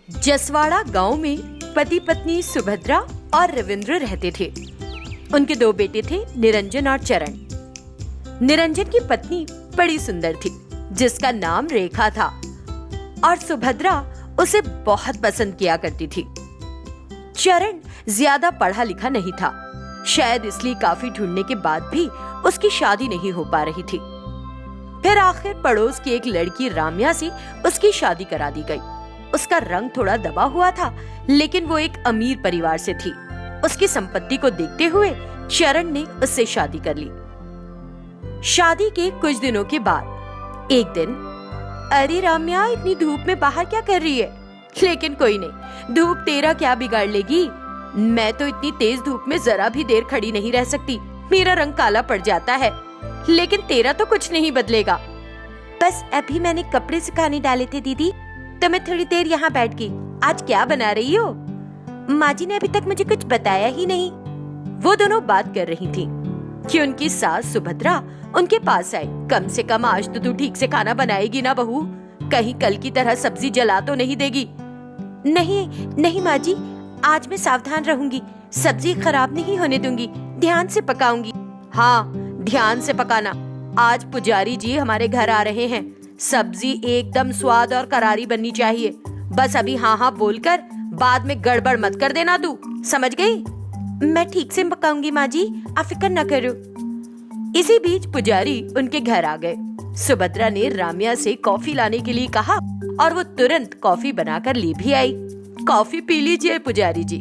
जसवाड़ा गांव में पति पत्नी सुभद्रा और रविंद्र रहते थे। उनके दो बेटे थे, निरंजन और चरण। निरंजन की पत्नी बड़ी सुंदर थी, जिसका नाम रेखा था, और सुभद्रा उसे बहुत पसंद किया करती थी। चरण ज्यादा पढ़ा लिखा नहीं था, शायद इसलिए काफी ढूंढने के बाद भी उसकी शादी नहीं हो पा रही थी। फिर आखिर पड़ोस की एक लड़की राम्या से उसकी शादी करा दी गई। उसका रंग थोड़ा दबा हुआ था, लेकिन वो एक अमीर परिवार से थी। उसकी संपत्ति को देखते हुए चरण ने उससे शादी कर ली। शादी के कुछ दिनों के बाद एक दिन, अरे राम्या, इतनी धूप में बाहर क्या कर रही है? लेकिन कोई नहीं, धूप तेरा क्या बिगाड़ लेगी। मैं तो इतनी तेज धूप में जरा भी देर खड़ी नहीं रह सकती, मेरा रंग काला पड़ जाता है। लेकिन तेरा तो कुछ नहीं बदलेगा। बस अभी मैंने कपड़े सुखाने डाले थे दीदी, तो मैं थोड़ी देर यहाँ बैठ गई। आज क्या बना रही हो? माँ जी ने अभी तक मुझे कुछ बताया ही नहीं। वो दोनों बात कर रही थी कि उनकी सास सुभद्रा उनके पास आई। कम से कम आज तो तू ठीक से खाना बनाएगी ना बहू, कहीं कल की तरह सब्जी जला तो नहीं देगी। नहीं नहीं माँ जी, आज मैं सावधान रहूंगी, सब्जी खराब नहीं होने दूंगी, ध्यान से पकाऊंगी। हाँ, ध्यान से पकाना। आज पुजारी जी हमारे घर आ रहे हैं, सब्जी एकदम स्वाद और करारी बननी चाहिए। बस अभी हाँ हाँ बोलकर बाद में गड़बड़ मत कर देना, तू समझ गई? मैं ठीक से पकाऊंगी माँ जी, आप फिक्र न करो। इसी बीच पुजारी उनके घर आ गए। सुभद्रा ने राम्या से कॉफी लाने के लिए कहा और वो तुरंत कॉफी बनाकर ले भी आई। कॉफी पी लीजिए पुजारी जी।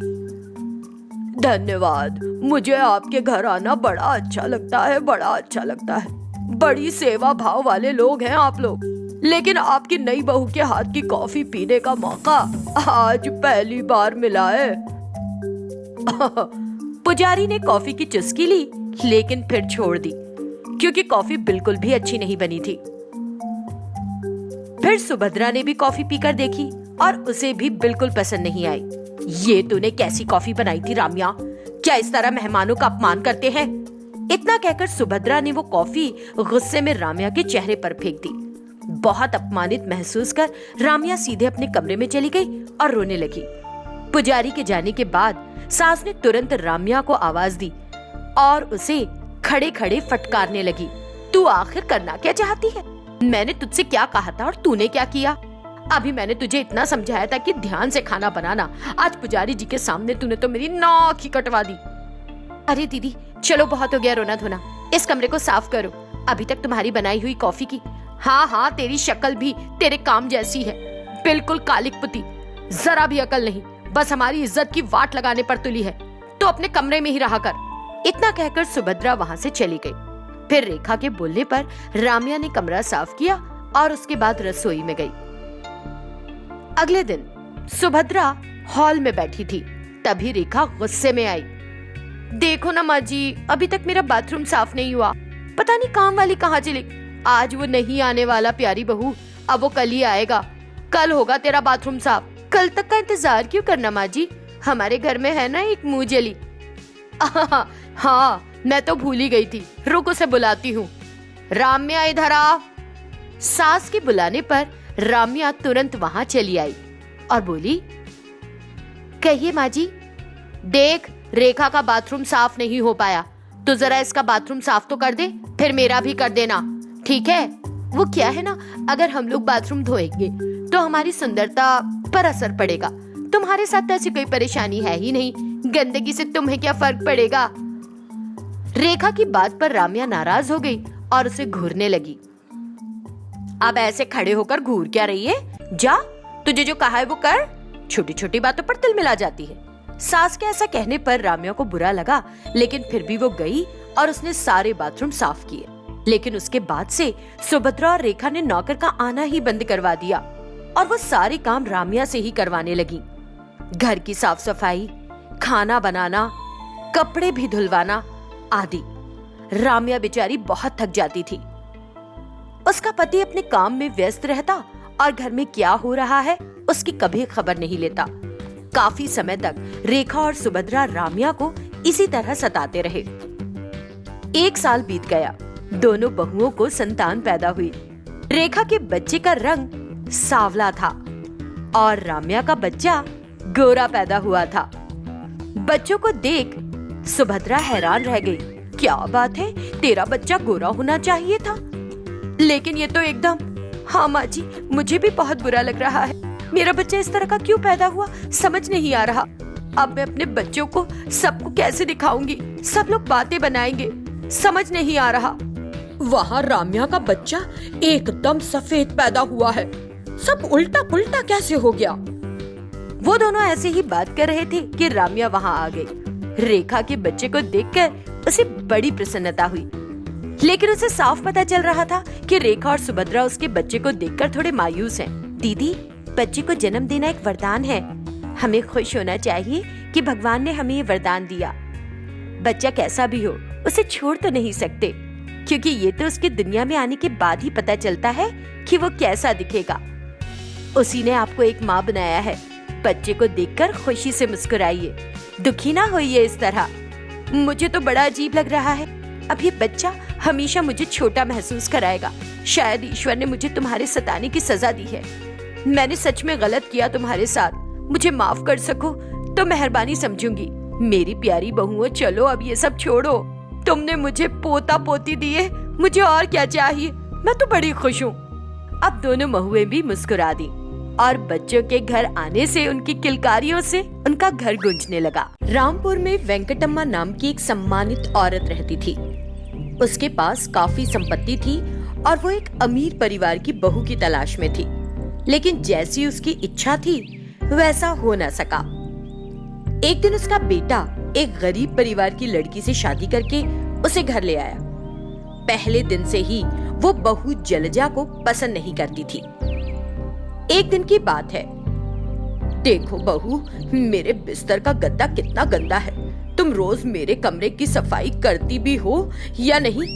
धन्यवाद, मुझे आपके घर आना बड़ा अच्छा लगता है, बड़ा अच्छा लगता है। बड़ी सेवा भाव वाले लोग हैं आप लोग। लेकिन आपकी नई बहू के हाथ की कॉफी पीने का मौका आज पहली बार मिला है। पुजारी ने कॉफी की चुस्की ली, लेकिन फिर छोड़ दी, क्योंकि कॉफी बिल्कुल भी अच्छी नहीं बनी थी। फिर सुभद्रा ने भी कॉफी पीकर देखी और उसे भी बिल्कुल पसंद नहीं आई। ये तूने कैसी कॉफी बनाई थी राम्या? क्या इस तरह मेहमानों का अपमान करते हैं? इतना कहकर सुभद्रा ने वो कॉफी गुस्से में राम्या के चेहरे पर फेंक दी। बहुत अपमानित महसूस कर राम्या सीधे अपने कमरे में चली गई और रोने लगी। पुजारी के जाने के बाद सास ने तुरंत राम्या को आवाज दी और उसे खड़े खड़े फटकारने लगी। तू आखिर करना क्या चाहती है? मैंने तुझसे क्या कहा था और तूने क्या किया? अभी मैंने तुझे इतना समझाया था कि ध्यान से खाना बनाना, आज पुजारी जी के सामने तूने तो मेरी नाक ही कटवा दी। अरे दीदी, चलो बहुत हो गया रोना धोना, इस कमरे को साफ करो। अभी तक तुम्हारी बनाई हुई कॉफी की। हाँ हाँ, तेरी शक्ल भी तेरे काम जैसी है, बिल्कुल कालिक पुती, जरा भी अकल नहीं, बस हमारी इज्जत की वाट लगाने पर तुली है। तो अपने कमरे में ही रहा कर। इतना कहकर सुभद्रा वहाँ से चली गई। फिर रेखा के बोलने पर राम्या ने कमरा साफ किया और उसके बाद रसोई में गई। अगले दिन सुभद्रा हॉल में बैठी थी, तभी रेखा गुस्से में आई। देखो ना माँ जी, अभी तक मेरा बाथरूम साफ नहीं हुआ, पता नहीं काम वाली कहाँ चली। आज वो नहीं आने वाला प्यारी बहू, अब वो कल ही आएगा। कल होगा तेरा बाथरूम साफ। कल तक का इंतजार क्यों करना माँ जी, हमारे घर में है ना एक मुंह जली। हाँ, मैं तो भूल ही गई थी, रुक उसे बुलाती हूँ। राम्या इधर आ। सास के बुलाने पर राम्या तुरंत वहाँ चली आई और बोली, कहिए माँ जी। देख, रेखा का बाथरूम साफ नहीं हो पाया, तो जरा इसका बाथरूम साफ तो कर दे, फिर मेरा भी कर देना, ठीक है? वो क्या है ना, अगर हम लोग बाथरूम धोएंगे तो हमारी सुंदरता पर असर पड़ेगा। तुम्हारे साथ तो ऐसी कोई परेशानी है ही नहीं, गंदगी से तुम्हें क्या फर्क पड़ेगा? रेखा की बात पर राम्या नाराज हो गई और उसे घूरने लगी। अब ऐसे खड़े होकर घूर क्या रही है? जा, तुझे जो कहा है वो कर, छोटी छोटी बातों पर तिल मिला जाती है। सास के ऐसा कहने पर राम्या को बुरा लगा, लेकिन फिर भी वो गई और उसने सारे बाथरूम साफ किए। लेकिन उसके बाद से सुभद्रा और रेखा ने नौकर का आना ही बंद करवा दिया और वो सारे काम राम्या से ही करवाने लगी। घर की साफ सफाई, खाना बनाना, कपड़े भी धुलवाना आदि। राम्या बेचारी बहुत थक जाती थी। उसका पति अपने काम में व्यस्त रहता और घर में क्या हो रहा है उसकी कभी खबर नहीं लेता। काफी समय तक रेखा और सुभद्रा राम्या को इसी तरह सताते रहे। एक साल बीत गया, दोनों बहुओं को संतान पैदा हुई। रेखा के बच्चे का रंग सांवला था और राम्या का बच्चा गोरा पैदा हुआ था। बच्चों को देख सुभद्रा हैरान रह गई। क्या बात है, तेरा बच्चा गोरा होना चाहिए था। लेकिन ये तो एकदम, हाँ माँ जी, मुझे भी बहुत बुरा लग रहा है। मेरा बच्चा इस तरह का क्यों पैदा हुआ, समझ नहीं आ रहा। अब मैं अपने बच्चों को सबको कैसे दिखाऊंगी, सब लोग बातें बनाएंगे, समझ नहीं आ रहा। वहाँ राम्या का बच्चा एकदम सफेद पैदा हुआ है, सब उल्टा पुल्टा कैसे हो गया। वो दोनों ऐसे ही बात कर रहे थे कि राम्या वहाँ आ गई। रेखा के बच्चे को देखकर उसे बड़ी प्रसन्नता हुई, लेकिन उसे साफ पता चल रहा था कि रेखा और सुभद्रा उसके बच्चे को देखकर थोड़े मायूस हैं। दीदी, बच्चे को जन्म देना एक वरदान है, हमें खुश होना चाहिए कि भगवान ने हमें ये वरदान दिया। बच्चा कैसा भी हो, उसे छोड़ तो नहीं सकते, क्योंकि ये तो उसके दुनिया में आने के बाद ही पता चलता है कि वो कैसा दिखेगा। उसी ने आपको एक माँ बनाया है। बच्चे को देखकर खुशी से मुस्कुराइए, दुखी ना होइए इस तरह। मुझे तो बड़ा अजीब लग रहा है, अब ये बच्चा हमेशा मुझे छोटा महसूस कराएगा। शायद ईश्वर ने मुझे तुम्हारे सताने की सजा दी है। मैंने सच में गलत किया तुम्हारे साथ, मुझे माफ कर सको तो मेहरबानी समझूंगी। मेरी प्यारी बहुओं, चलो अब ये सब छोड़ो। तुमने मुझे पोता पोती दिए, मुझे और क्या चाहिए, मैं तो बड़ी खुश हूँ। अब दोनों महुए भी मुस्कुरा दी और बच्चों के घर आने से उनकी किलकारियों से उनका घर गूंजने लगा। रामपुर में वेंकटम्मा नाम की एक सम्मानित औरत रहती थी। उसके पास काफी संपत्ति थी और वो एक अमीर परिवार की बहू की तलाश में थी, लेकिन जैसी उसकी इच्छा थी वैसा हो न सका। एक दिन उसका बेटा एक गरीब परिवार की लड़की से शादी करके उसे घर ले आया। पहले दिन से ही वो बहू जलजा को पसंद नहीं करती थी। एक दिन की बात है, देखो बहू, मेरे बिस्तर का गद्दा कितना गंदा है। तुम रोज मेरे कमरे की सफाई करती भी हो या नहीं?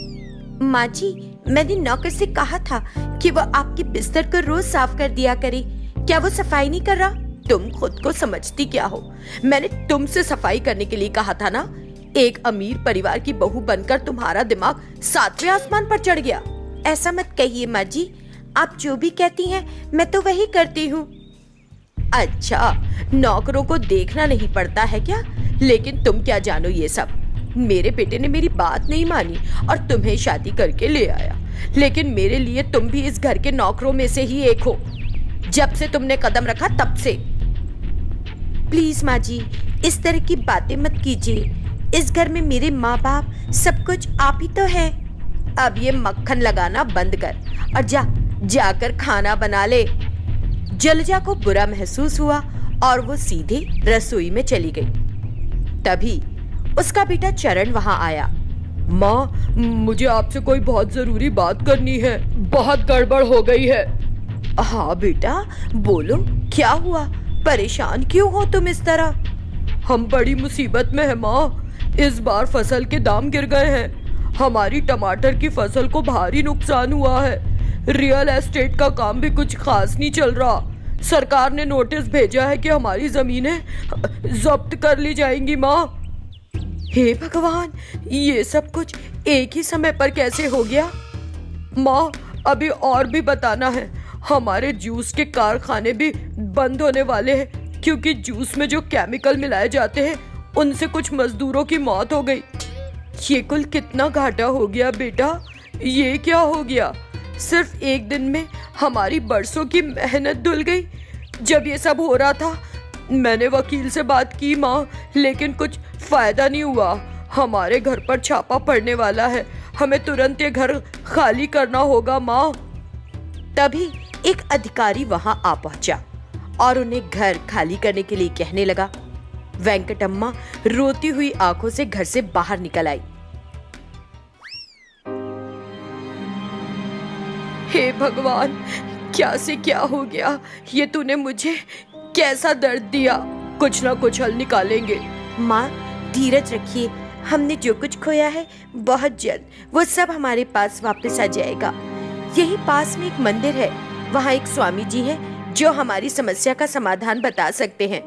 माँ जी, मैंने नौकर से कहा था कि वो आपके बिस्तर को रोज साफ कर दिया करे। क्या वो सफाई नहीं कर रहा? तुम खुद को समझती क्या हो? मैंने तुमसे सफाई करने के लिए कहा था ना। एक अमीर परिवार की बहू बनकर तुम्हारा दिमाग 7वें आसमान पर चढ़ गया। ऐसा मत कहिए माँ जी, आप जो भी कहती हैं मैं तो वही करती हूँ। अच्छा, नौकरों को देखना नहीं पड़ता है क्या? लेकिन तुम क्या जानो ये सब। मेरे बेटे ने मेरी बात नहीं मानी और तुम्हें शादी करके ले आया, लेकिन मेरे लिए तुम भी इस घर के नौकरों में से ही एक हो, जब से तुमने कदम रखा तब से। प्लीज माँ जी, इस तरह की बातें मत कीजिए। इस घर में मेरे माँ बाप सब कुछ आप ही तो है। अब ये मक्खन लगाना बंद कर और जाकर खाना बना ले। जलजा को बुरा महसूस हुआ और वो सीधे रसोई में चली गई। तभी उसका बेटा चरण वहां आया। माँ, मुझे आपसे कोई बहुत जरूरी बात करनी है, बहुत गड़बड़ हो गई है। हाँ बेटा, बोलो, क्या हुआ? परेशान क्यों हो तुम इस तरह? हम बड़ी मुसीबत में है माँ। इस बार फसल के दाम गिर गए हैं। हमारी टमाटर की फसल को भारी नुकसान हुआ है। रियल एस्टेट का काम भी कुछ खास नहीं चल रहा। सरकार ने नोटिस भेजा है कि हमारी जमीनें जब्त कर ली जाएंगी माँ। हे भगवान, ये सब कुछ एक ही समय पर कैसे हो गया? माँ, अभी और भी बताना है, हमारे जूस के कारखाने भी बंद होने वाले हैं, क्योंकि जूस में जो केमिकल मिलाए जाते हैं उनसे कुछ मजदूरों की मौत हो गई। ये कुल कितना घाटा हो गया बेटा, ये क्या हो गया? सिर्फ एक दिन में हमारी बरसों की मेहनत धुल गई। जब ये सब हो रहा था मैंने वकील से बात की माँ, लेकिन कुछ फायदा नहीं हुआ। हमारे घर पर छापा पड़ने वाला है, हमें तुरंत ये घर खाली करना होगा माँ। तभी एक अधिकारी वहां आ पहुंचा और उन्हें घर खाली करने के लिए कहने लगा। वेंकटम्मा रोती हुई आंखों से घर से बाहर निकल आई। हे भगवान, क्या से क्या हो गया? ये तूने मुझे कैसा दर्द दिया? कुछ ना कुछ हल निकालेंगे। माँ, धीरज रखिए, हमने जो कुछ खोया है बहुत जल्द वो सब हमारे पास वापस आ जाएगा। यही पास में एक मंदिर है, वहाँ एक स्वामी जी हैं जो हमारी समस्या का समाधान बता सकते हैं।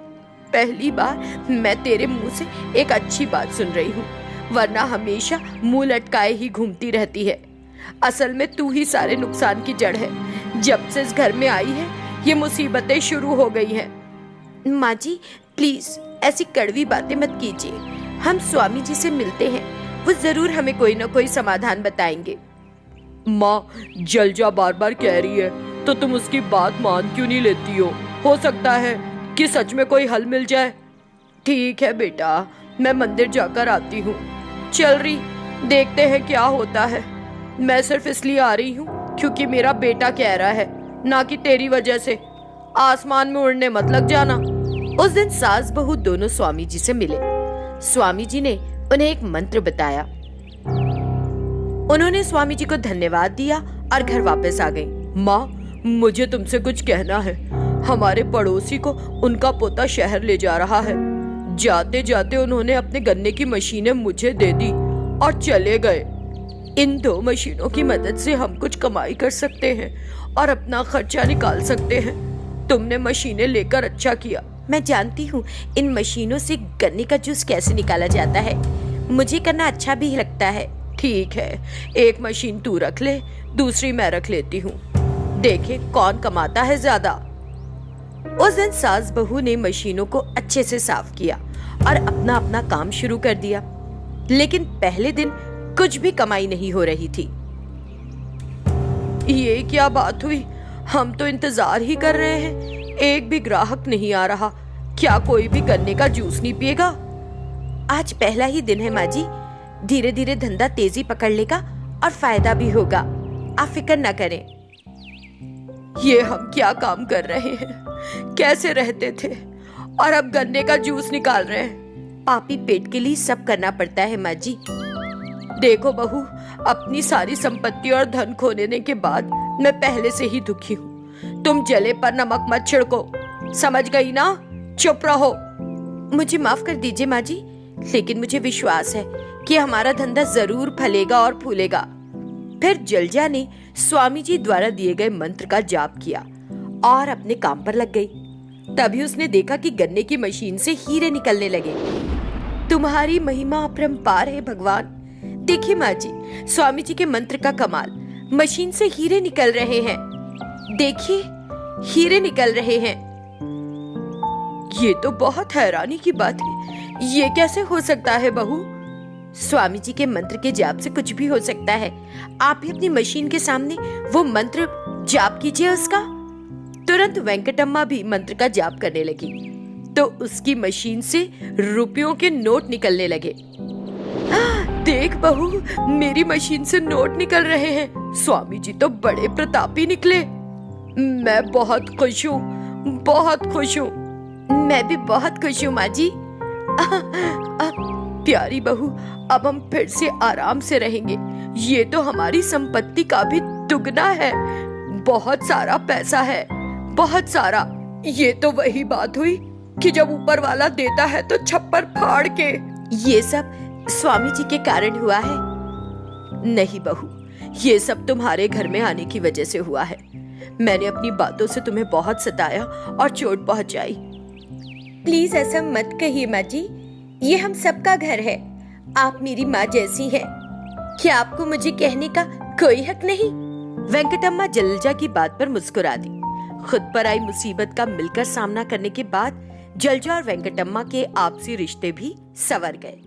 पहली बार मैं तेरे मुंह से एक अच्छी बात सुन रही हूँ, वरना हमेशा मुंह लटकाए ही घूमती रहती है। असल में तू ही सारे नुकसान की जड़ है। जब से इस घर में आई है ये मुसीबतें शुरू हो गई हैं। माँ जी प्लीज ऐसी कड़वी बातें मत कीजिए, हम स्वामी जी से मिलते हैं, वो जरूर हमें कोई ना कोई समाधान बताएंगे। माँ, जलजा बार बार कह रही है तो तुम उसकी बात मान क्यों नहीं लेती हो सकता है कि सच में कोई हल मिल जाए। ठीक है बेटा, मैं मंदिर जाकर आती हूँ। चल रही, देखते हैं क्या होता है। मैं सिर्फ इसलिए आ रही हूँ क्योंकि मेरा बेटा कह रहा है, ना कि तेरी वजह से। आसमान में उड़ने मत लग जाना। उस दिन सास बहू दोनों स्वामी जी से मिले। स्वामी जी ने उन्हें एक मंत्र बताया। उन्होंने स्वामी जी को धन्यवाद दिया और घर वापस आ गई। माँ, मुझे तुमसे कुछ कहना है। हमारे पड़ोसी को उनका पोता शहर ले जा रहा है। जाते जाते उन्होंने अपने गन्ने की मशीनें मुझे दे दी और चले गए। इन 2 मशीनों की मदद से हम कुछ कमाई कर सकते हैं और अपना खर्चा निकाल सकते हैं। तुमने मशीनें लेकर अच्छा किया। मैं जानती हूँ इन मशीनों से गन्ने का जूस कैसे निकाला जाता है। मुझे करना अच्छा भी लगता है। ठीक है, एक मशीन तू रख ले, दूसरी मैं रख लेती हूँ। देखे कौन कमाता है ज्यादा। उस दिन सास बहू ने मशीनों को अच्छे से साफ किया और अपना अपना काम शुरू कर दिया। लेकिन पहले दिन कुछ भी कमाई नहीं हो रही थी। ये क्या बात हुई? हम तो इंतजार ही कर रहे हैं, एक भी ग्राहक नहीं आ रहा। क्या कोई भी गन्ने का जूस नहीं पिएगा? आज पहला ही दिन है माँ जी, धीरे धीरे धंधा तेजी पकड़ लेगा और फायदा भी होगा। आप फिक्र न करें। ये हम क्या काम कर रहे हैं? कैसे रहते थे और अब गन्ने का जूस निकाल रहे हैं। पापी पेट के लिए सब करना पड़ता है माँ जी। देखो बहू, अपनी सारी संपत्ति और धन खोने के बाद मैं पहले से ही दुखी हूँ। तुम जले पर नमक मत छिड़को, समझ गई ना? चुप रहो। मुझे माफ कर दीजिए माँ जी, लेकिन मुझे विश्वास है कि हमारा धंधा जरूर फलेगा और फूलेगा। फिर जलजा ने स्वामी जी द्वारा दिए गए मंत्र का जाप किया और अपने काम पर लग गई। तभी उसने देखा कि गन्ने की मशीन से हीरे निकलने लगे। तुम्हारी महिमा अपरंपार है भगवान। देखिए माँ जी, स्वामी जी के मंत्र का कमाल, मशीन से हीरे निकल रहे हैं। देखिए, हीरे निकल रहे हैं। ये तो बहुत हैरानी की बात है। ये कैसे हो सकता है बहू? स्वामी जी के मंत्र के जाप से कुछ भी हो सकता है। आप भी अपनी मशीन के सामने वो मंत्र जाप कीजिए उसका। तुरंत वेंकटम्मा भी मंत्र का जाप करने लगी तो उसकी मशीन से रुपयों के नोट निकलने लगे। देख बहू, मेरी मशीन से नोट निकल रहे हैं। स्वामी जी तो बड़े प्रतापी निकले। मैं बहुत खुश हूँ, बहुत खुश हूँ। मैं भी बहुत खुश हूँ माँ जी। प्यारी बहू, अब हम फिर से आराम से रहेंगे। ये तो हमारी संपत्ति का भी दुगना है। बहुत सारा पैसा है, बहुत सारा। ये तो वही बात हुई कि जब ऊपर वाला देता है तो छप्पर फाड़ के। ये सब स्वामी जी के कारण हुआ है। नहीं बहू, ये सब तुम्हारे घर में आने की वजह से हुआ है। मैंने अपनी बातों से तुम्हें बहुत सताया और चोट पहुंचाई। प्लीज ऐसा मत कहिए माँ जी, ये हम सबका घर है। आप मेरी माँ जैसी हैं। क्या आपको मुझे कहने का कोई हक नहीं? वेंकटम्मा जलजा की बात पर मुस्कुरा दी। खुद पर आई मुसीबत का मिलकर सामना करने के बाद जलजा और वेंकटम्मा के आपसी रिश्ते भी संवर गए।